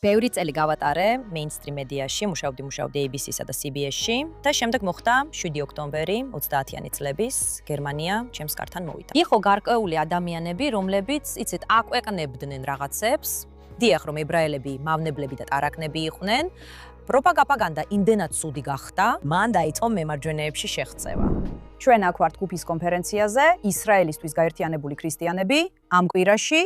ბევრი წელი გავატარე mainstream მედიაში, მუშაობდი ABC-სა და CBS-ში და შემდეგ მოხდა 7 ოქტომბერი 30-იანი წლების გერმანია ჩემს კართან მოვიდა. იყო გარკვეული ადამიანები, რომლებიც იცით აკვეყნებდნენ რაღაცებს, დიახ რომ ებრაელები, მავნებლები და ტარაკნები იყვნენ. პროპაგანდა იმდენად ცუდი გახდა, მან დაიწყო მემარჯვენეებში შეღწევა. ჩვენ აქ ვართ კუფის კონფერენციაზე, ისრაელისთვის გაერთიანებული ქრისტიანები ამ კვირაში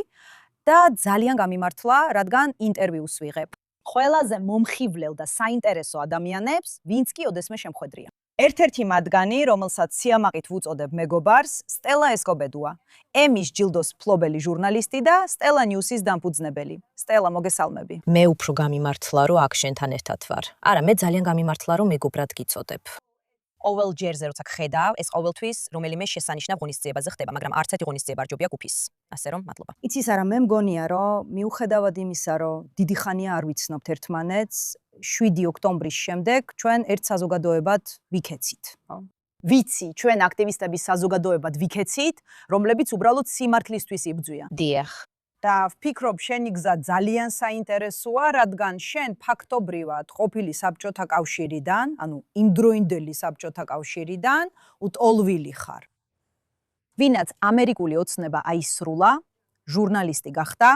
და ძალიან გამიმართლა, რადგან ინტერვიუს ვიღებ. ყველაზე მომხიბვლელ და საინტერესო ადამიანებს, ვინც კი ოდესმე შემხვედრია. ერთ-ერთი მათგანი, რომელსაც სიამაყით ვუწოდებ მეგობარს, სტელა ესკობედუა, ემის ჯილდოს მფლობელი ჟურნალისტი და სტელა ნიუსის დამფუძნებელი. სტელა, მოგესალმები. მე უფრო გამიმართლა, რომ აქ შენთან ერთად ვარ. არა, მე ძალიან გამიმართლა, რომ მეგობრად გიწოდებ. ყოველ ჯერზე როცა გხედავ, ეს ყოველთვის რომელიმე შესანიშნავ ღონისძიებაზე ხდება, მაგრამ არც ერთი ღონისძიება არ ჯობია კუფის. ასე რომ, მადლობა. იცის არა, მე მგონია, რომ მიუხედავად იმისა, რომ დიდი ხანია არ ვიცნობთ ერთმანეთს, 7 ოქტომბრის შემდეგ ჩვენ ერთ საზოგადოებად ვიქეცით. ვიცი, ჩვენ აქტივისტების საზოგადოებად ვიქეცით, რომლებიც უბრალოდ სიმართლისთვის იბრძვიან. დიახ. და ვფიქრობ, შენი გზა ძალიან საინტერესოა, რადგან შენ ფაქტობრივად ყოფილი საბჭოთა კავშირიდან, ანუ იმდროინდელი საბჭოთა კავშირიდან, უტოლვილი ხარ. ვინაც ამერიკული ოცნება აისრულა, ჟურნალისტი გახდა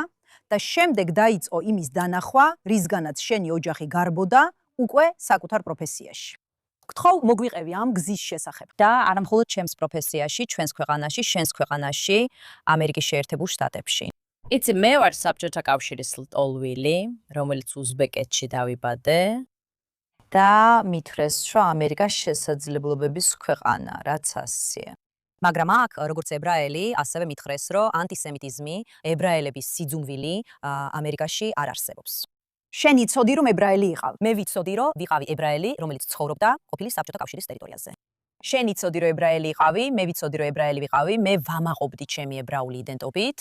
და შემდეგ დაიწყო იმის დანახვა, რისგანაც შენი ოჯახი გარბოდა უკვე საკუთარ პროფესიაში. გთხოვ, მოგვიყევი ამ გზის შესახებ. და არა მხოლოდ ჩემს პროფესიაში, ჩვენს ქვეყანაში, შენს ქვეყანაში, ამერიკის შეერთებულ შტატებში. იცი, მე ვარ საბჭოთა კავშირის ლტოლვილი, რომელიც უზბეკეთში დავიბადე და მითხრეს, რომ ამერიკა შესაძლებლობების ქვეყანა, რაც ასეა. მაგრამ აქ, როგორც ებრაელი, ასევე მითხრეს, რომ ანტისემიტიზმი, ებრაელების სიძუნვილი ამერიკაში არ არსებობს. შენ იცოდი, რომ ებრაელი იყავ? მე ვიცოდი, რომ ვიყავი ებრაელი, რომელიც ცხოვრობდა ყოფილი საბჭოთა კავშირის ტერიტორიაზე. შენ იცოდი, რომ ებრაელი იყავი, მე ვიცოდი, რომ ებრაელი ვიყავი, მე ვამაყობდი ჩემი ებრაული იდენტობით.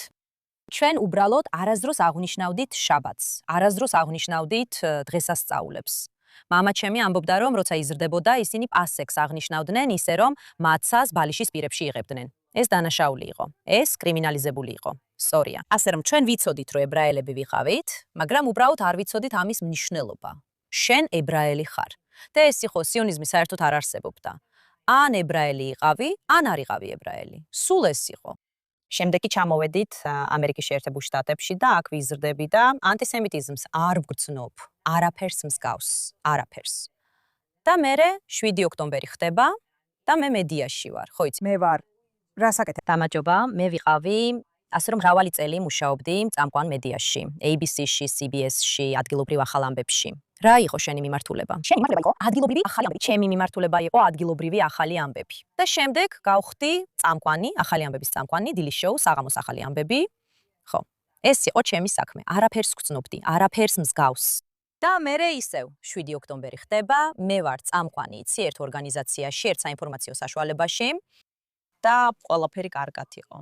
ჩვენ უბრალოდ არასდროს აღნიშნავდით შაბათს, არასდროს აღნიშნავდით დღესასწაულებს. მამა ჩემი ამბობდა, რომ როცა იზრდებოდა, ისინი პასექს აღნიშნავდნენ ისე, რომ მაცას ბალიშის პირებში იღებდნენ. ეს დანაშაული იყო, ეს კრიმინალიზებული იყო. სწორია. ასე რომ ჩვენ ვიცოდით, რომ ებრაელები ვიყავით, მაგრამ უბრალოდ არ ვიცოდით ამის მნიშვნელობა. შენ ებრაელი ხარ. და ეს იყო სიონიზმი საერთოდ არ არსებობდა. ან ებრაელი იყავი, ან არ იყავი ებრაელი. სულ ეს იყო. შემდეგ კი ჩამოვედით ამერიკის შეერთებულ შტატებში და აქ ვიზრდები და ანტისემიტიზმს არ ვგრძნობ, არაფერს მსგავს, არაფერს. და მერე 7 ოქტომბერი ხდება და მე მედიაში ვარ, ხო იცი? მე ვარ. რა საკეთებ? დამაჯობა, მე ვიყავი, ასე რომ მრავალი წელი მუშაობდი წამყვან მედიაში, ABC-ში, CBS-ში, ადგილობრივ ახალ ამბებში. რა იყო შენი მიმართულება? შენი მიმართულება იყო ადგილობრივი ახალი ამბები. ჩემი მიმართულება იყო ადგილობრივი ახალი ამბები. და შემდეგ გავხდი წამყვანი, ახალი ამბების წამყვანი, დილის შოუ, საღამოს ახალი ამბები. ხო, ეს იყო ჩემი საქმე. არაფერს ვგრძნობდი, არაფერს მსგავს. და მერე ისევ 7 ოქტომბერი ხდება, მე ვარ წამყვანი, იცი, ერთ ორგანიზაციაში, ერთ საინფორმაციო საშუალებაში და ყველაფერი კარგად იყო.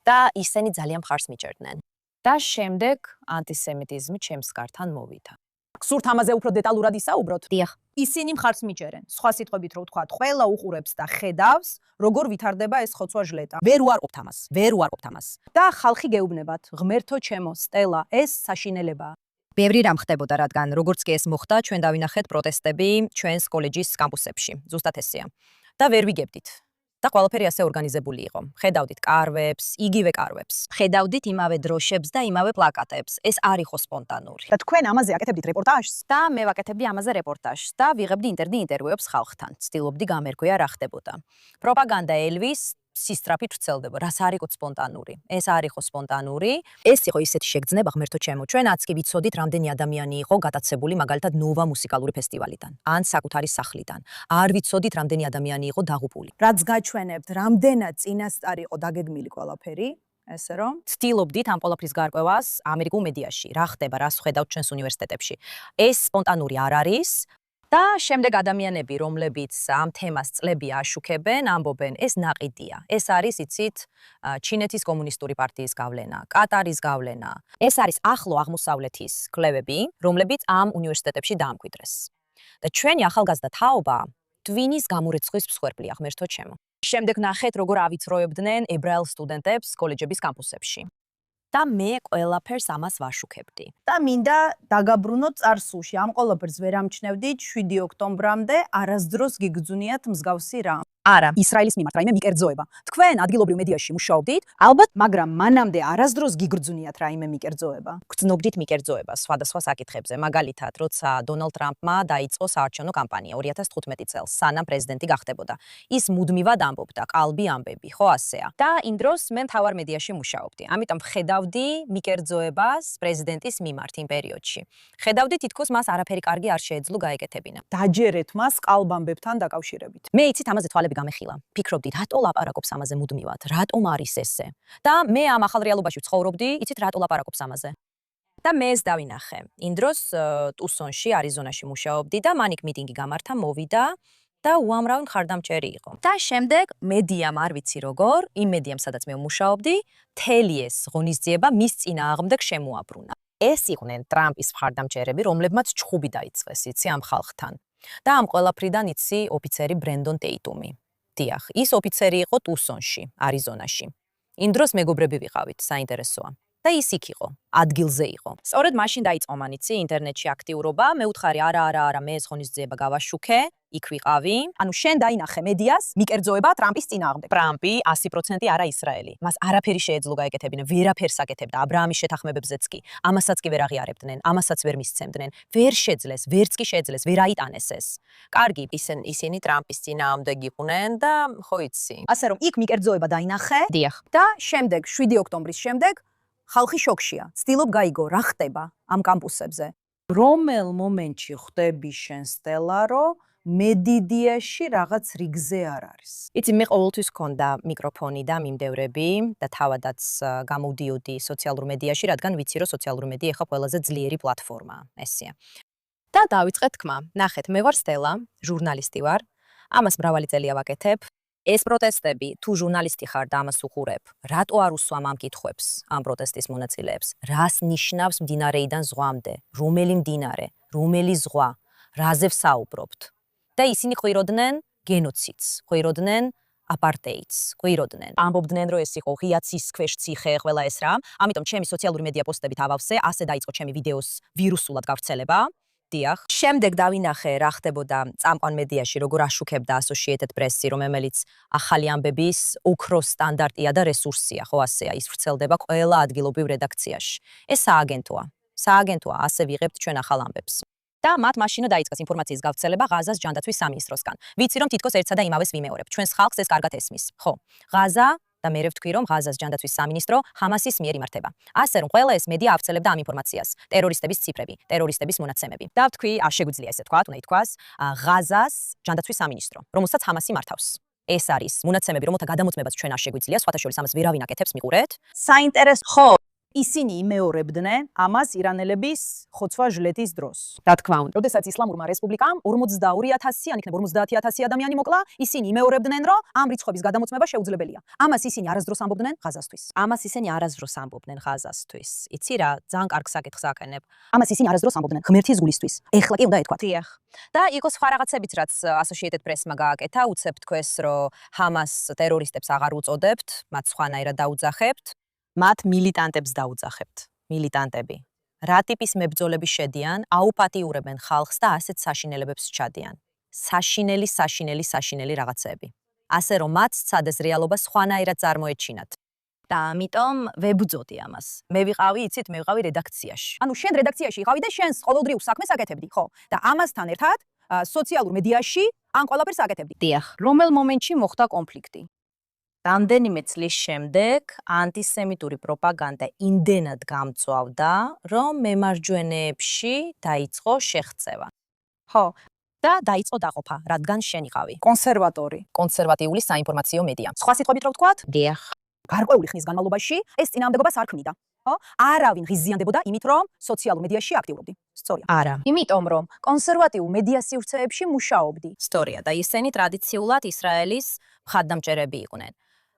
და ისინი ძალიან მხარს მიჭერდნენ. და შემდეგ ანტისემიტიზმი ჩემს კართან მოვიდა. გსურთ ამაზე უფრო დეტალურად ისაუბროთ? დიახ. ისინი მხარს მიჭერენ. სხვა სიტყვებით რო ვთქვათ, ყველა უყურებს და ხედავს, როგორ ვითარდება ეს ხოცვა-ჟლეტა. ვერ უარყოფთ ამას, ვერ უარყოფთ ამას. და ხალხი გეუბნებათ, ღმერთო ჩემო, სტელა, ეს საშინელებაა. ბევრი რამ ხდებოდა, რადგან როგორც კი ეს მოხდა, ჩვენ დავინახეთ პროტესტები ჩვენს კოლეჯის კამპუსებში. ზუსტად ესეა. და ვერ ვიგებდით. და ყველაფერი ასე ორგანიზებული იყო. ხედავდით კარვებს, იგივე კარვებს. ხედავდით იმავე დროშებს და იმავე პლაკატებს. ეს არ იყო სპონტანური. და თქვენ ამაზე აკეთებდით რეპორტაჟს? და მე ვაკეთებდი ამაზე რეპორტაჟს და ვიღებდი ინტერვიუებს ხალხთან. ცდილობდი გამერკვია რა ხდებოდა. პროპაგანდა ელვის სისტრაფით ვრცელდება, რას არ იყო სპონტანური. ეს არ იყო სპონტანური. ეს იყო ისეთი შეგრძნება, ღმერთო ჩემო, ჩვენაც კი ვიცოდით, რამდენი ადამიანი იყო გატაცებული მაგალითად ნოვა მუსიკალური ფესტივალიდან, ან საკუთარი სახლიდან. არ ვიცოდით, რამდენი ადამიანი იყო დაღუპული. რაც გაჩვენებთ, რამდენად წინასწარ იყო დაგეგმილი ყველაფერი, ესე რომ ცდილობდით ამ ყველაფრის გარკვევას ამერიკულ მედიაში, რა ხდება, რას ხედავთ ჩვენს უნივერსიტეტებში. ეს სპონტანური არ არის. და შემდეგ ადამიანები, რომლებიც ამ თემას წლები აშუქებენ, ამბობენ, ეს ნაყიდია. ეს არის, იცით, ჩინეთის კომუნისტური პარტიის გავლენა, კატარის გავლენა. ეს არის ახლო აღმოსავლეთის კვლევები, რომლებიც ამ უნივერსიტეტებში დაამკვიდრეს. და ჩვენი ახალგაზრდა თაობა ტვინის გამორიცხვის მსხვერპლია, ღმერთო ჩემო. შემდეგ ნახეთ, როგორ ავიწროებდნენ ებრაელ სტუდენტებს კოლეჯების კამპუსებში. და მე ყველაფერს ამას ვაშუქებდი. და მინდა დაგაბრუნოთ წარსულში. ამ ყველაფერს ვერ ამჩნევდით 7 ოქტომბრამდე, არასდროს გიგძუნიათ მსგავსი რამ. არა, ისრაელის მიმართ რაიმე მიკერძოება. თქვენ ადგილობრივ მედიაში მუშაობდით, ალბათ, მაგრამ მანამდე არასდროს გიგრძუნიათ რაიმე მიკერძოება. გრძნობდით მიკერძოებას სხვადასხვა საკითხებზე. მაგალითად, როცა დონალდ ტრამპმა დაიწყო საარჩევნო კამპანია 2015 წელს, სანამ პრეზიდენტი გახდებოდა. ის მუდმივად ამბობდა, ყალბი ამბები, ხო ასეა. და იმ დროს მე მთავარ მედიაში მუშაობდი. ამიტომ ხედავდი მიკერძოებას პრეზიდენტის მიმართ იმ პერიოდში. ხედავდი თითქოს მას არაფერი კარგი არ შეეძლო გაეკეთებინა. დაჯერეთ მას ყალბამბებთან დაკავშირებით. მე იცით ამაზე თვალები გამეხილა. ფიქრობდი, რატო ლაპარაკობს ამაზე მუდმივად? რატომ არის ესე? და მე ამ ახალ რეალობაში ვცხოვრობდი, იცით რატო ლაპარაკობს ამაზე? და მე ეს დავინახე. იმ დროს ტუსონში, არიზონაში მუშაობდი და მან იქ მიტინგი გამართა, მოვიდა და უამრავი მხარდამჭერი იყო. და შემდეგ მედიამ არ ვიცი როგორ, იმ მედიამ სადაც მე ვმუშაობდი, მთელი ეს ღონისძიება მის წინააღმდეგ შემოაბრუნა. ეს იყვნენ ტრამპის მხარდამჭერები, რომლებმაც ჩხუბი დაიწყეს, იცი ამ ხალხთან. და ამ ყველაფრიდან იცი ოფიცერი ბრენდონ ტეიტუმი. დიახ, ის ოფიცერი იყო ტუსონში, არიზონაში. იმ დროს მეგობრები ვიყავით, საინტერესოა. და ის იქ იყო, ადგილზე იყო. სწორედ მაშინ დაიწყო მან იცი ინტერნეტში აქტიურობა, მე უთხარი არა, მე ეს ღონისძიება გავაშუქე, იქ ვიყავი. ანუ შენ დაინახე მედიას მიკერძოება ტრამპის წინააღმდეგ. ტრამპი 100% არა ისრაელი. მას არაფერი შეეძლო გაეკეთებინა, ვერაფერს აკეთებდა აბრაამის შეთანხმებებზეც კი. ამასაც კი ვერ აღიარებდნენ, ამასაც ვერ მისცემდნენ. ვერ შეძლეს, ვერც კი შეძლეს, ვერ აიტანეს ეს. კარგი, ისინი ტრამპის წინააღმდეგ იყვნენ და ხო იცი. ასე რომ იქ მიკერძოება დაინახე დიახ. და შემდეგ 7 ოქტომბრის შემდეგ ხალხი შოქშია. ცდილობ გაიგო რა ხდება ამ კამპუსებზე. რომელ მომენტში ხვდები შენ სტელა, რომ მედიდიაში რაღაც რიგზე არ არის? იცი, მე ყოველთვის მქონდა მიკროფონი და მიმდევრები და თავადაც გამოვდიოდი სოციალურ მედიაში, რადგან ვიცი, რომ სოციალური მედია ახლა ყველაზე ძლიერი პლატფორმაა, ესეა. და დავიწყე თქმა. ნახეთ, მე ვარ სტელა, ჟურნალისტი ვარ. ამას მრავალი წელია ვაკეთებ. ეს პროტესტები, თუ ჟურნალისტი ხარ და ამას უყურებ, რატო არ უსვამ ამ კითხვებს, ამ პროტესტის მონაწილეებს? რას ნიშნავს მდინარეიდან ზღვამდე? რომელი მდინარე? რომელი ზღვა? რაზე ვსაუბრობთ? და ისინი ყვიროდნენ გენოციდს, ყვიროდნენ აპარტეიდს, ყვიროდნენ. ამბობდნენ, რომ ეს იყო ღია ცის ქვეშ ციხე, ყველა ეს რა. ამიტომ ჩემი სოციალური მედია პოსტებით ავავსე, ასე დაიწყო ჩემი ვიდეოს ვირუსულად გავრცელება. დიახ. შემდეგ დავინახე რა ხდებოდა წამყვან მედიაში, როგორ აშუქებდა Associated Press-ი, რომელიც ახალი ამბების ოქროს სტანდარტია და რესურსია, ხო ასეა, ის ვრცელდება ყველა ადგილობრივ რედაქციაში. ეს სააგენტოა, ასე ვიღებთ ჩვენ ახალ ამბებს. და მათ მაშინ დაიწყეს ინფორმაციის გავრცელება ღაზას ჯანდაცვის სამინისტროსგან. ვიცი, რომ თითქოს ერთსა და იმავეს ვიმეორებ. ჩვენს ხალხს ეს კარგად ესმის. ხო, ღაზა და მე ვთქვი, რომ ღაზას ჯანდაცვის სამინისტრო ჰამასის მიერ იმართება. ასე რომ ყველა ეს მედია ავრცელებდა ამ ინფორმაციას, ტერორისტების ციფრები, ტერორისტების მონაცემები. და ვთქვი, შეგვიძლია ესე თქვა, უნდა ითქვას, ღაზას ჯანდაცვის სამინისტრო, რომელსაც ჰამასი მართავს. ეს არის მონაცემები, რომელთა გადამოწმებაც ჩვენ არ შეგვიძლია, სხვათა შორის ამას ვერავინ აკეთებს, მიყურეთ. საინტერესო ხო ისინი იმეორებდნენ ამას ირანელების ხოცვა-ჟლეთის დროს. რა თქმა უნდა. როდესაც ისლამურმა რესპუბლიკამ 42,000, ან იქნება 50,000 ადამიანი მოკლა, ისინი იმეორებდნენ, რომ ამ რიცხვების გადამოწმება შეუძლებელია. ამას ისინი არასდროს ამბობდნენ ღაზასთვის. ამას ისინი არასდროს ამბობდნენ ღაზასთვის. იცი რა, ძალიან კარგ საკითხს აკენებ. ამას ისინი არასდროს ამბობდნენ ღმერთის გულისთვის. ეხლა კი უნდა ეთქვათ. დიახ. და იყო სხვა რაღაცებიც, რაც Associated Press-მა გააკეთა, უცებ თქვეს, რომ ჰამას ტერორისტებს აღარ უწოდებთ, მათ სხვანაირად დაუძახებთ. მათ მილიტანტებს დაუძახებთ. მილიტანტები. რა ტიპის მებრძოლები შედიან, აუპატიურებენ ხალხს და ასეთ საშინელებებს ჩადიან. საშინელი რაღაცები. ასე რომ მათ სცადეს რეალობა სხვანაირად წარმოეჩინათ. და ამიტომ ვებრძოდი ამას. მე ვიყავი რედაქციაში. ანუ შენ რედაქციაში იყავი და შენს ყოველდღიურ საქმეს აკეთებდი, ხო? და ამასთან ერთად სოციალურ მედიაში ამ ყველაფერს აკეთებდი. დიახ. რომელ მომენტში მოხდა კონფლიქტი? რამდენიმე წლის შემდეგ ანტისემიტური პროპაგანდა იმდენად გამწვავდა, რომ მემარჯვენეებში დაიწყო შეღწევა. ხო, და დაიწყო დაყოფა, რადგან შენ იყავი კონსერვატიული საინფორმაციო მედია. სხვა სიტყვებით რო ვთქვათ? დიახ. გარკვეული ხნის განმავლობაში ეს წინააღმდეგობას არ ქმნიდა. ხო? არავინ ღიზიანდებოდა იმით, რომ სოციალურ მედიაში აქტიურობდი. სწორია. არა. იმიტომ, რომ კონსერვატიულ მედია სივრცეებში მუშაობდი. სწორია და ისინი ტრადიციულად ისრაელის მხარდამჭერები იყვნენ.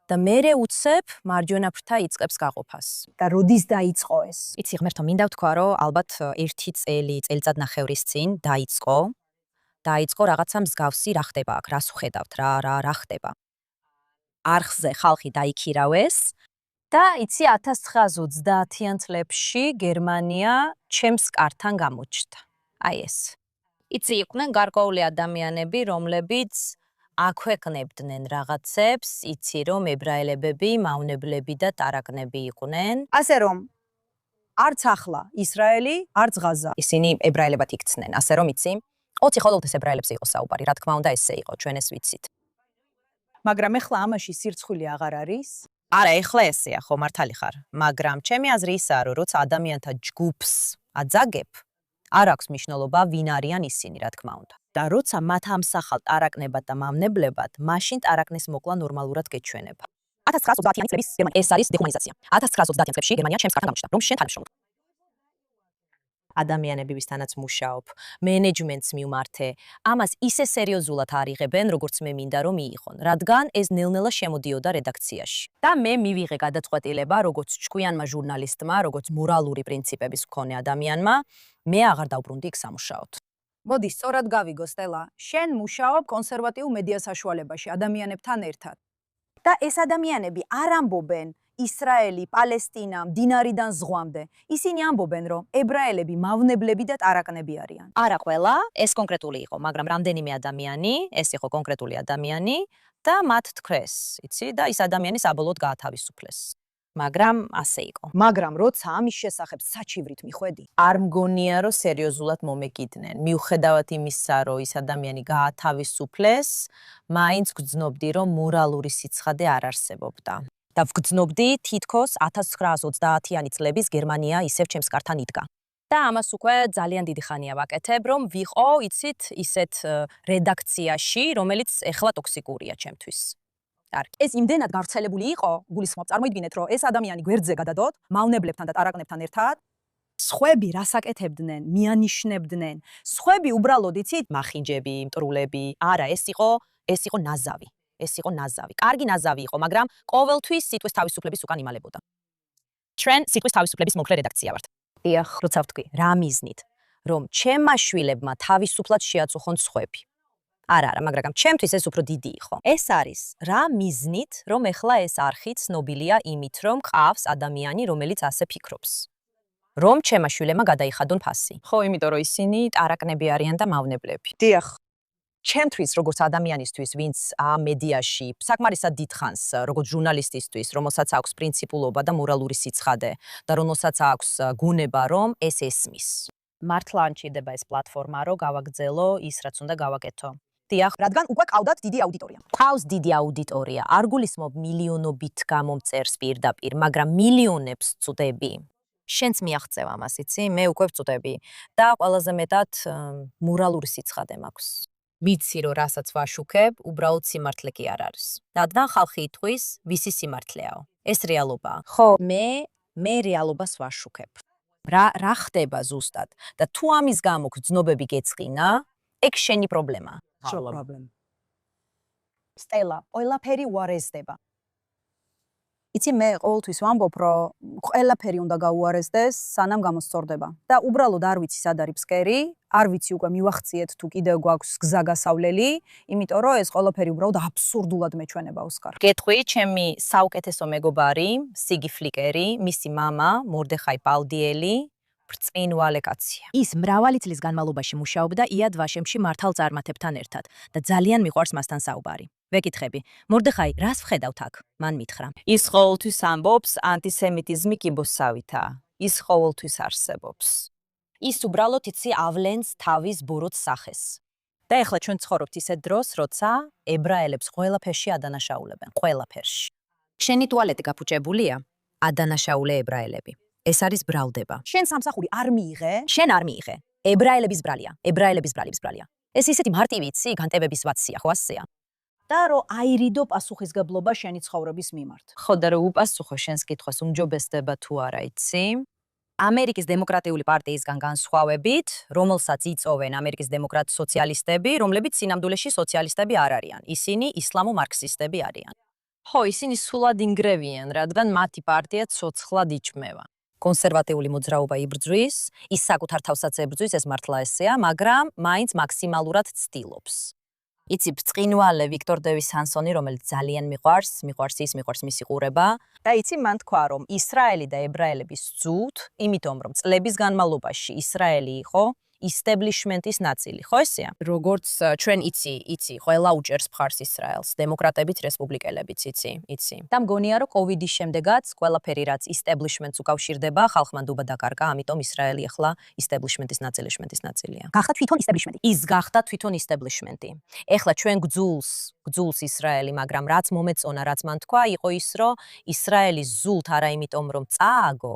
და მერე უცებ მარჯვენა ფრთა იწყებს გაყოფას. და როდის დაიწყო ეს? იცი, ღმერთო, მინდა ვთქვა, რომ ალბათ ერთი წელიწადნახევრის წინ დაიწყო რაღაცა მსგავსი რა ხდება აქ, რას ვხედავთ, რა ხდება. არხზე ხალხი დაიქირავეს და იცი 1930-იან წლებში გერმანია ჩემს კართან გამოჩნდა. აი ეს. იცი იყვნენ გარკვეული ადამიანები, რომლებიც აქვეყნებდნენ რაღაცებს, იცი რომ ებრაელებები, მავნებლები და ტარაკნები იყვნენ. ასე რომ არც ახლა ისრაელი, არც ღაზა. ისინი ებრაელებად იქცნენ, ასე რომ იცი, 20 ყოველთვის ებრაელებზე იყო საუბარი, რა თქმა უნდა ესე იყო, ჩვენ ეს ვიცით. მაგრამ ეხლა ამაში სირცხვილი აღარ არის. არა, ეხლა ესეა, ხო, მართალი ხარ, მაგრამ ჩემი აზრი ისაა, რომ როცა ადამიანთა ჯგუფს აძაგებ, არ აქვს მნიშვნელობა ვინ არიან ისინი, რა თქმა უნდა. და როცა მათ ამსახალ ტარაკნებად და მავნებლებად, მაშინ ტარაკნის მოკლა ნორმალურად გეჩვენება. 1930-იანი წლების გერმანია ეს არის დეჰუმანიზაცია. 1930-იან წლებში გერმანია ჩემს კართან გამოჩნდა, რომ შენ თანამშრომლობ. ადამიანები ვისთანაც მუშაობ, მენეჯმენტს მივმართე, ამას ისე სერიოზულად არ იღებენ, როგორც მე მინდა რომ მიიღონ, რადგან ეს ნელ-ნელა შემოდიოდა რედაქციაში. და მე მივიღე გადაწყვეტილება, როგორც ჭკვიანმა ჟურნალისტმა, როგორც მორალური პრინციპების მქონე ადამიანმა, მე აღარ დავბრუნდი იქ სამუშაოდ. მოდი, სწორად გავიგო, სტელა. შენ მუშაობ კონსერვატიულ მედია საშუალებაში ადამიანებთან ერთად. და ეს ადამიანები არ ამბობენ ისრაელი, პალესტინა, მდინარიდან ზღვამდე. ისინი ამბობენ, რომ ებრაელები, მავნებლები და ტარაკნები არიან. არა ყველა, ეს კონკრეტული იყო, მაგრამ რამდენიმე ადამიანი, ეს იყო კონკრეტული ადამიანი და მათ თქვეს, იცი, და ის ადამიანი საბოლოოდ გაათავისუფლეს. მაგრამ ასე იყო. მაგრამ როცა ამის შესახებ საჩივრით მიხვედი, არ მგონია, რომ სერიოზულად მომეკიდნენ. მიუხედავად იმისა, რომ ის ადამიანი გაათავისუფლეს, მაინც გრძნობდი, რომ მორალური სიცხადე არ არსებობდა. და ვგრძნობდი თითქოს 1930-იანი წლების გერმანია ისევ ჩემს კართან იდგა. და ამას უკვე ძალიან დიდი ხანია ვაკეთებ, რომ ვიყო, იცით, ისეთ რედაქციაში, რომელიც ეხლა ტოქსიკურია ჩემთვის. ეს იმდენად გავრცელებული იყო, გულისხმობ, წარმოიდგინეთ, რომ ეს ადამიანი გვერდზე გადადოთ, მავნებლებთან და ტარაკნებთან ერთად, სხვები რას აკეთებდნენ, მიანიშნებდნენ, სხვები უბრალოდ იცით, მახინჯები, მტრულები, არა, ეს იყო ნაზავი. ეს იყო ნაზავი. კარგი ნაზავი იყო, მაგრამ ყოველთვის სიტყვის თავისუფლების უკან იმალებოდა. ჩვენ სიტყვის თავისუფლების მომხრე რედაქცია ვართ. დიახ, როცა ვთქვი, რა მიზნით, რომ ჩემმა შვილებმა თავისუფლად შეაწუხონ სხვები. არა, მაგრამ ჩემთვის ეს უფრო დიდი იყო. ეს არის რა მიზნით, რომ ეხლა ეს არხი ცნობილია იმით, რომ ყავს ადამიანი, რომელიც ასე ფიქრობს. რომ ჩემმა შვილებმა გადაიხადონ ფასი. ხო, იმიტომ რომ ისინი ტარაკნები არიან და მავნებლები. დიახ. ჩემთვის, როგორც ადამიანისთვის, ვინც მედიაში საკმარისად დიდხანს, როგორც ჟურნალისტისთვის, რომელსაც აქვს პრინციპულობა და მორალური სიცხადე და რომელსაც აქვს გუნება, რომ ეს ესმის. მართლა არ მჭირდება ეს პლატფორმა, რომ გავაგრძელო ის, რაც უნდა გავაკეთო. დიახ, რადგან უკვე ყავდათ დიდი აუდიტორია. ყავს დიდი აუდიტორია, არ გულისხმობ მილიონობით გამომწერს პირდაპირ, მაგრამ მილიონებს ვწვდები. შენც მიაღწევ ამას, იცი? მე უკვე ვწვდები და ყველაზე მეტად მორალური სიცხადე მაქვს. ვიცი, რომ რასაც ვაშუქებ, უბრალოდ სიმართლე კი არ არის. რადგან ხალხი იტყვის, ვისი სიმართლეაო. ეს რეალობაა. ხო, მე რეალობას ვაშუქებ. რა ხდება ზუსტად და თუ ამის გამო გრძნობები გეწყინა, ეგ შენი პრობლემაა. პრობლემა. სტელა, ყველაფერი უარესდება. იცი, მე ყოველთვის ვამბობ, რომ ყველაფერი უნდა გაუარესდეს, სანამ გამოსწორდება. და უბრალოდ არ ვიცი სად არის ფსკერი, არ ვიცი უკვე მივახციეთ თუ კიდევ გვაქვს გზა გასავლელი, იმიტომ რომ ეს ყველაფერი უბრალოდ აბსურდულად მეჩვენებავს კარგ. გეტყვი, ჩემი საუკეთესო მეგობარი, სიგი ფლიკერი, მისი მამა, მორდეხაი პალდიელი, ბრწყინვალე კაცია. ის მრავალი წლის განმავლობაში მუშაობდა იად ვაშემში მართალ წარმართებთან ერთად და ძალიან მიყვარს მასთან საუბარი. ვეკითხები, მორდეხაი, რას ვხედავთ აქ? მან მითხრა. ის ყოველთვის ამბობს, ანტისემიტიზმი კიბოსავითაა. ის ყოველთვის არსებობს. ის უბრალოდ იცი ავლენს თავის ბურუც სახეს. და ეხლა ჩვენ ცხოვრობთ ისეთ დროს, როცა ებრაელებს ყველაფერში ადანაშაულებენ, ყველაფერში. შენი ტუალეტი გაფუჭებულია? ადანაშაულე ებრაელები. ეს არის ბრალდება. შენ სამსახური არ მიიღე? შენ არ მიიღე. ებრაელების ბრალია, ებრაელების ბრალია. ეს ისეთი მარტივი იცი, განტებების ვაცია, ხო ასეა? და რომ აირიდო პასუხისგებლობა შენი ცხოვრების მიმართ. ხო და რომ უპასუხო შენს კითხვას უმჯობესდება თუ არა, იცი? ამერიკის დემოკრატიული პარტიისგან განსხვავებით, რომელსაც იწოვენ ამერიკის დემოკრატ სოციალისტები, რომლებიც სინამდვილეში სოციალისტები არ არიან. ისინი ისლამო-მარქსისტები არიან. ხო, ისინი სულად ინგრევიან, რადგან მათი პარტია ცოცხლად იჭმევა. კონსერვატიული მოძრაობა იბრძვის, ის საკუთარ თავსაც ებრძვის, ეს მართლა ესეა, მაგრამ მაინც მაქსიმალურად ცდილობს. იცი ბრწყინვალე ვიქტორ დევის ჰანსონი, რომელიც ძალიან მიყვარს მისი ყურება და იცი მან თქვა, რომ ისრაელი და ებრაელების ზუთ, იმიტომ რომ წლების განმავლობაში ისრაელი იყო establishment-ის ნაწილი, ხო ესეა? როგორც ჩვენ იცი, ყველა უჭერს მხარს ისრაელს, დემოკრატებიც, რესპუბლიკელებიც, იცი. და მგონია, რომ COVID-ის შემდეგაც ყველაფერი რაც establishment-ს უკავშირდება, ხალხმა დუბა დაკარგა, ამიტომ ისრაელი ახლა establishment-ის ნაწილია. გახდა თვითონ establishment-ი. ის გახდა თვითონ establishment-ი. ეხლა ჩვენ გძულს ისრაელი, მაგრამ რაც მომეწონა, რაც მან თქვა, იყო ის, რომ ისრაელის ზულთ არა იმიტომ, რომ წააგო,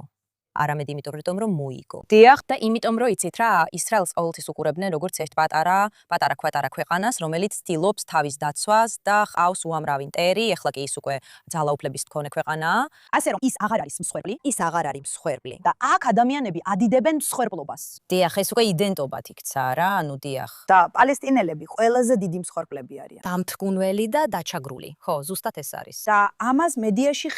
არამედ იმიტომ, რომ მოიგო. დიახ, და იმიტომ, რომ იცით რა, ისრაელს ყოველთვის უყურებდნენ როგორც ერთ პატარა ქვეყანას, რომელიც ცდილობს თავის დაცვას და ყავს უამრავი მტერი, ეხლა კი ის უკვე ძალაუფლების მქონე ქვეყანაა. ასე რომ ის აღარ არის მსხვერპლი და აქ ადამიანები ადიდებენ მსხვერპლობას. დიახ, ეს უკვე იდენტობად იქცა რა, დიახ. და პალესტინელები ყველაზე დიდი მსხვერპლები არიან. დამთგუნველი და დაჩაგრული. ხო, ზუსტად ეს არის. და ამას მედიაში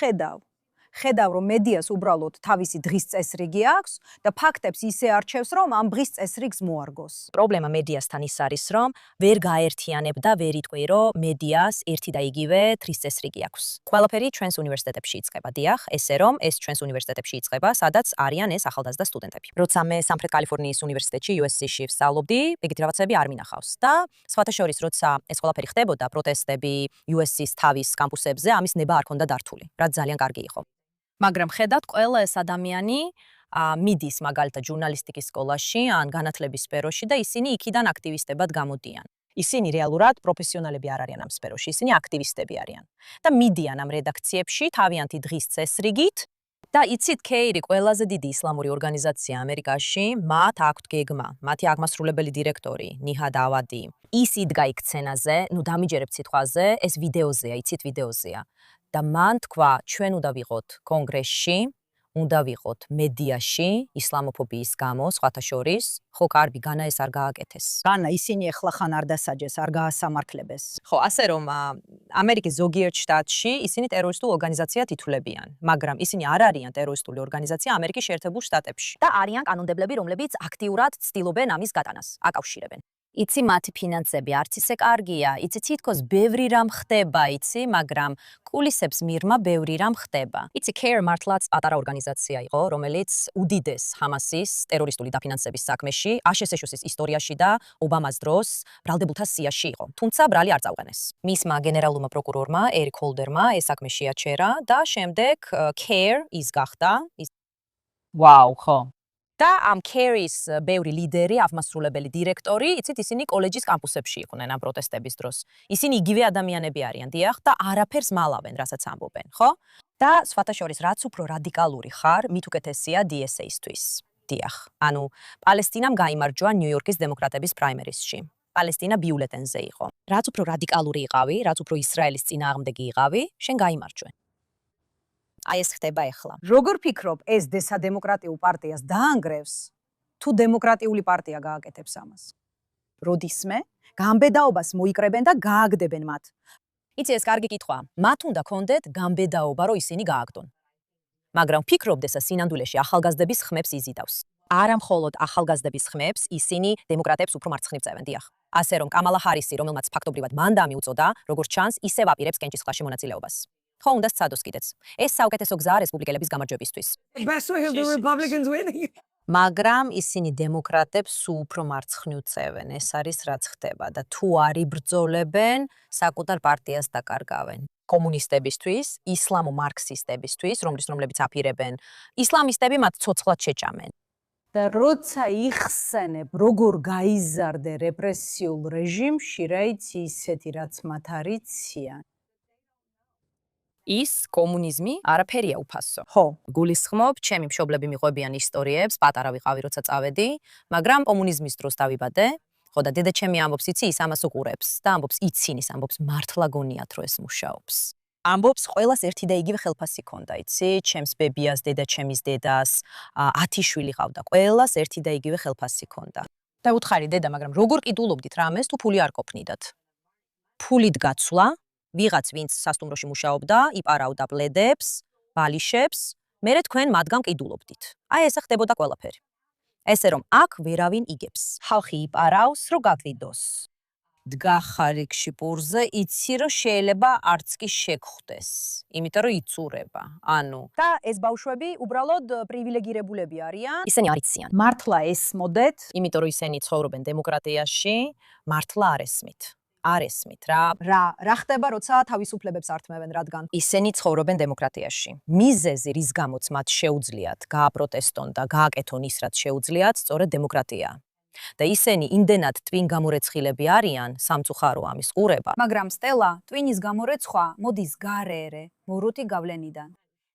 ხედავ, რომ მედიას უბრალოდ თავისი დღის წესრიგი აქვს და ფაქტებს ისე არჩევს, რომ ამ დღის წესრიგს მოარგოს. პრობლემა მედიასთან ის არის, რომ ვერ გააერთიანებდა, ვერ იტყვი, რომ მედიას ერთი და იგივე დღის წესრიგი აქვს. ყველაფერი ჩვენს უნივერსიტეტებში იწყება, დიახ, ესე რომ ეს ჩვენს უნივერსიტეტებში იწყება, სადაც არიან ეს ახალგაზრდა სტუდენტები. როცა მე სამხრეთ კალიფორნიის უნივერსიტეტში USC-ში ვსწავლობდი, ეგეთი რაღაცები არ მინახავს და სხვათა შორის, როცა ეს ყველაფერი ხდებოდა, პროტესტები USC-ის თავის კამპუსებზე, ამის ნება არ ქონდა დართული, რაც ძალიან კარგი იყო. მაგრამ ხედავთ, ყველა ეს ადამიანი მიდის მაგალითად ჟურნალისტიკის სკოლაში ან განათლების სფეროში და ისინი იქიდან აქტივისტებად გამოდიან. ისინი რეალურად პროფესიონალები არ არიან ამ სფეროში, ისინი აქტივისტები არიან. და მიდიან ამ რედაქციებში თავიანთი დღის წესრიგით და იცით, KAIR-ი ყველაზე დიდი ისლამური ორგანიზაცია ამერიკაში, მათ აქვთ გეგმა, მათი აღმასრულებელი დირექტორი ნიჰად ავადი. ის იდგა იქ სცენაზე, დამიჯერებთ სიტყვაზე, ეს ვიდეოზეა. და მან თქვა, ჩვენ უნდა ვიყოთ კონგრესში, უნდა ვიყოთ მედიაში, ისლამოფობიის გამო, სხვათა შორის, ხო კარგი, განა ეს არ გააკეთეს. განა ისინი ახლა ხან არ დასაჯეს, არ გაასამართლებეს. ხო, ასე რომ ამერიკის ზოგიერთ შტატში ისინი ტერორისტულ ორგანიზაციად ითვლებიან, მაგრამ ისინი არ არიან ტერორისტული ორგანიზაცია ამერიკის შეერთებულ შტატებში. და არიან კანონმდებლები, რომლებიც აქტიურად ცდილობენ ამის გატანას, აკავშირებენ. იცი მათი ფინანსები არც ისე კარგია, იცი თითქოს ბევრი რამ ხდება, მაგრამ კულისებს მირმა ბევრი რამ ხდება. იცი KAIR მართლაც პატარა ორგანიზაცია იყო, რომელიც უდიდეს ჰამასის ტერორისტული დაფინანსების საქმეში, ASHS-ის ისტორიაში და ობამას დროს ბრალდებულთა სიაში იყო. თუმცა ბრალი არ წაუყენეს. მისმა გენერალურმა პროკურორმა ერიკ ჰოლდერმა ეს საქმე შეაჩერა და შემდეგ KAIR ის გახდა. ვაუ, ხო. და ამ KAIR-ის ბევრი ლიდერი, აღმასრულებელი დირექტორი, იცით, ისინი კოლეჯის კამპუსებში იყვნენ ამ პროტესტების დროს. ისინი იგივე ადამიანები არიან, დიახ, და არაფერს მალავენ, რასაც ამბობენ, ხო? და სხვათა შორის, რაც უფრო რადიკალური ხარ, მით უკეთესია DSA-ისთვის. დიახ. ანუ პალესტინამ გაიმარჯვა ნიუ-იორკის დემოკრატების პრაიმერისში. პალესტინა ბიულეტენზე იყო. რაც უფრო რადიკალური იყავი, რაც უფრო ისრაელის წინააღმდეგი იყავი, შენ გაიმარჯვე. აი ეს ხდება ახლა. როგორ ფიქრობ, ეს დესადემოკრატიულ პარტიას დაანგრევს, თუ დემოკრატიული პარტია გააკეთებს ამას? როდისმე გამბედაობას მოიკრებენ და გააგდებენ მათ. იცი, ეს კარგი კითხვაა. მათ უნდა კონდეთ გამბედაობა, რომ ისინი გააგდონ. მაგრამ ფიქრობდეს, სინამდვილეში ახალგაზრდების ხმებს იზიდავს. არა მხოლოდ ახალგაზრდების ხმებს, ისინი დემოკრატებს უფრო მარცხნივ წევენ, დიახ. ასე რომ კამალა ჰარისი, რომელმაც ფაქტობრივად მანდამი უწოდა, როგორც ჩანს, ისევ აპირებს კენჭისყრაში მონაწილეობას. ხო, უნდა სცადოს კიდეც. ეს საუკეთესო გზაა რესპუბლიკელების გამარჯვებისთვის. მაგრამ ისინი დემოკრატებს უფრო მარცხნივ წევენ, ეს არის რაც ხდება და თუ არ იბრძოლებენ, საკუთარ პარტიას დაკარგავენ. კომუნისტებისთვის, ისლამო-მარქსისტებისთვის, რომლებიც აპირებენ, ისლამისტები მათ ცოცხლად შეჭამენ. და როცა იხსენებ, როგორ გაიზარდე რეპრესიულ რეჟიმში, რა იცი ისეთი, რაც მათ არიციან. ის კომუნიზმი არაფერია უფასო. ხო. გულისხმობ, ჩემი მშობლები მიყვებიან ისტორიებს, პატარა ვიყავი, როცა წავედი, მაგრამ კომუნიზმის დროს დავიბადე. ხო და დედაჩემი ამბობს, იცი, ის ამას უყურებს და ამბობს, იცინის, ამბობს, მართლა გონიათ, რომ ეს მუშაობს. ამბობს, ყველას ერთი და იგივე ხელფასი ქონდა, იცი, ჩემს ბებიას, დედაჩემის დედას, 10 შვილი ყავდა, ყველას ერთი და იგივე ხელფასი ქონდა. და უთხარი, დედა, მაგრამ როგორ კიდულობდით რამეს, თუ ფული არ ყოფნიდათ? ფულით გაცვლა, ვიღაც ვინც სასტუმროში მუშაობდა, იპარავდა ბლედებს, ბალიშებს, მერე თქვენ მათგან კიდულობდით. აი ესე ხდებოდა ყველაფერი. ესე რომ აქ ვერავინ იგებს. ხალხი იპარავს, რომ გაკლიდოს. დგახარ იქში პურზე, იცი რომ შეიძლება არც კი შეგხვდეს, იმიტომ რომ იწურება. ანუ და ეს ბავშვები უბრალოდ პრივილეგირებულები არიან. ისინი არ იციან. მართლა ესმოდეთ, იმიტომ რომ ისინი ცხოვრობენ დემოკრატიაში, მართლა არ ესმით. არ ესმით რა. რა ხდება, როცა თავისუფლებებს ართმევენ, რადგან ისინი ცხოვრობენ დემოკრატიაში. მიზეზი, რის გამოც მათ შეუძლიათ გააპროტესტონ და გააკეთონ ის, რაც შეუძლიათ, სწორედ დემოკრატია. და ისინი იმდენად ტვინ გამორეცხილები არიან, სამწუხარო ამის ყურება. მაგრამ სტელა, ტვინის გამორეცხვა მოდის გარერე, მორუთი გავლენიდან.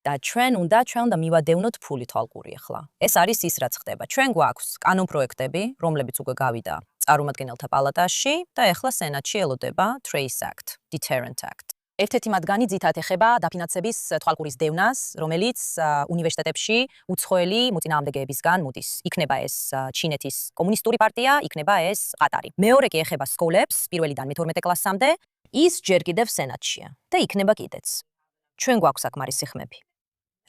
და ჩვენ უნდა მივადევნოთ ფული თვალყური ახლა. ეს არის ის, რაც ხდება. ჩვენ გვაქვს კანონპროექტები, რომლებიც უკვე გავიდა წარმომადგენელთა პალატაში და ახლა სენატში ელოდება Trace Act, Deterrent Act. ერთ-ერთი მათგანი ძირითადად ეხება დაფინანსების თვალყურის დევნას, რომელიც უნივერსიტეტებში უცხოელი მოწინააღმდეგეებისგან მოდის. იქნება ეს ჩინეთის კომუნისტური პარტია, იქნება ეს ყატარი. მეორე კი ეხება სკოლებს, პირველიდან მე-12 კლასამდე, ის ჯერ კიდევ სენატშია და იქნება კიდეც. ჩვენ გვაქვს აქ მარისი ხმები.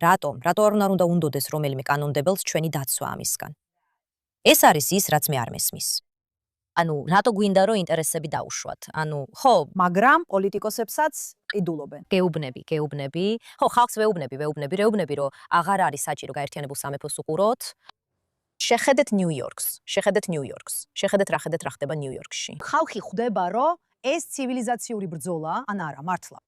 რატომ არ უნდა უნდოდეს რომელიმე კანონმდებელს ჩვენი დაცვა ამისგან? ეს არის ის, რაც მე არ მესმის. ანუ რატო გვინდა რომ ინტერესები დაუშვათ? ანუ ხო, მაგრამ პოლიტიკოსებსაც ყიდულობენ. გეუბნები. ხო, ხალხს ვეუბნები, რომ აღარ არის საჭირო გაერთიანებულ სამეფოს უყუროთ. შეხედეთ ნიუ-იორკს. შეხედეთ რა ხდება ნიუ-იორკში. ხალხი ხვდება, რომ ეს ცივილიზაციური ბრძოლა, ან არა, მართლა.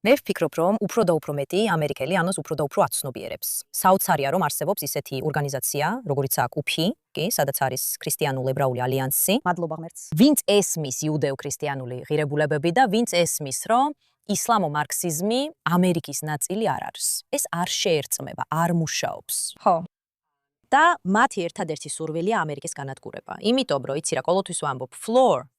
მე ვფიქრობ, რომ უფრო და უფრო მეტი ამერიკელი ანოს უფრო და უფრო აცნობიერებს. საოცარია, რომ არსებობს ისეთი ორგანიზაცია, როგორიც აქ UPI, კი, სადაც არის ქრისტიანულ-ებრაული ალიანსი. მადლობა ღმერთს. ვინც ესმის იუდეო-ქრისტიანული ღირებულებები და ვინც ესმის, რომ ისლამო-მარქსიზმი ამერიკის ნაწილი არ არის. ეს არ შეერწმება, არ მუშაობს. ხო. და მათი ერთადერთი სურვილია ამერიკის განადგურება. იმიტომ რომ იცი რა, ყოველთვის ვამბობ, floor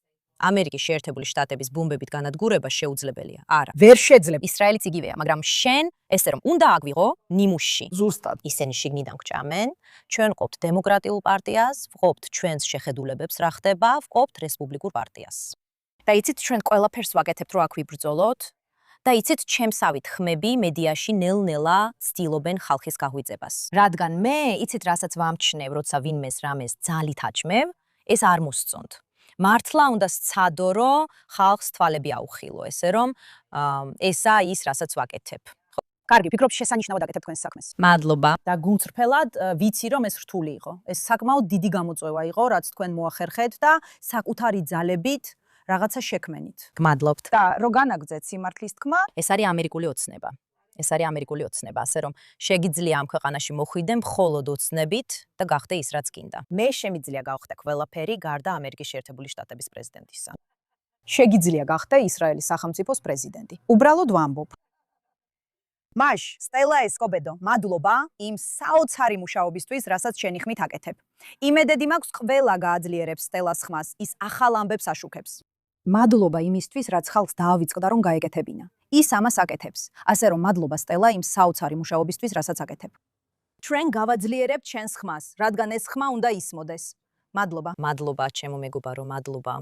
ამერიკის შეერთებული შტატების ბომბებით განადგურება შეუძლებელია. არა. ვერ შეძლებ. ისრაელიც იგივეა, მაგრამ შენ ესე რომ უნდა აგვიღო ნიმუშში. ზუსტად. ისინი შიგნიდან გჭამენ, ჩვენ ვყოფთ დემოკრატიულ პარტიას, ვყოფთ ჩვენს შეხედულებებს რა ხდება, ვყოფთ რესპუბლიკურ პარტიას. და იცით ჩვენ ყველაფერს ვაკეთებთ რომ აქ ვიბრძოლოთ და იცით ჩემსავით ხმები მედიაში ნელ-ნელა ცდილობენ ხალხის გაღვიძებას. რადგან მე იცით რასაც ვამჩნევ, როცა ვინმეს რამეს ძალით აჭმევ, ეს არ მოსწონთ. მართლა უნდა სცადო, რომ ხალხს თვალები აუხილო, ესე რომ ესა ის, რასაც ვაკეთებ. კარგი, ვფიქრობ შესანიშნავად აკეთებ თქვენს საქმეს. მადლობა. და გუნწრფელად ვიცი რომ ეს რთული იყო. ეს საკმაოდ დიდი გამოწვევა იყო, რაც თქვენ მოახერხეთ და საკუთარი ძალებით რაღაცა შექმენით. გმადლობთ. და რო განაგძეთ სიმართლის თქმა, ეს არის ამერიკული ოცნება. ასე რომ შეგიძლია ამ ქვეყანაში მოხვიდე მხოლოდ ოცნებით და გახდე ის, რაც გინდა. მე შემიძლია გავხდე ყველაფერი გარდა ამერიკის შეერთებული შტატების პრეზიდენტისა. შეგიძლია გახდე ისრაელის სახელმწიფოს პრეზიდენტი. უბრალოდ ვამბობ. მაშ, სტელა ესკობედო, მადლობა იმ საოცარი მუშაობისთვის, რასაც შენი ხმით აკეთებ. იმედები მაქვს ყველა გააძლიერებს სტელას ხმას, ის ახალ ამბებს აშუქებს. მადლობა იმისთვის, რაც ხალხს დაავიწყდა რომ გაეკეთებინა. ის ამას აკეთებს. ასე რომ მადლობა სტელა იმ საოცარი მუშაობისთვის, რასაც აკეთებ. ჩვენ გავაძლიერებთ ჩვენს ხმას, რადგან ეს ხმა უნდა ისმოდეს. მადლობა. მადლობა, ჩემო მეგობარო, მადლობა.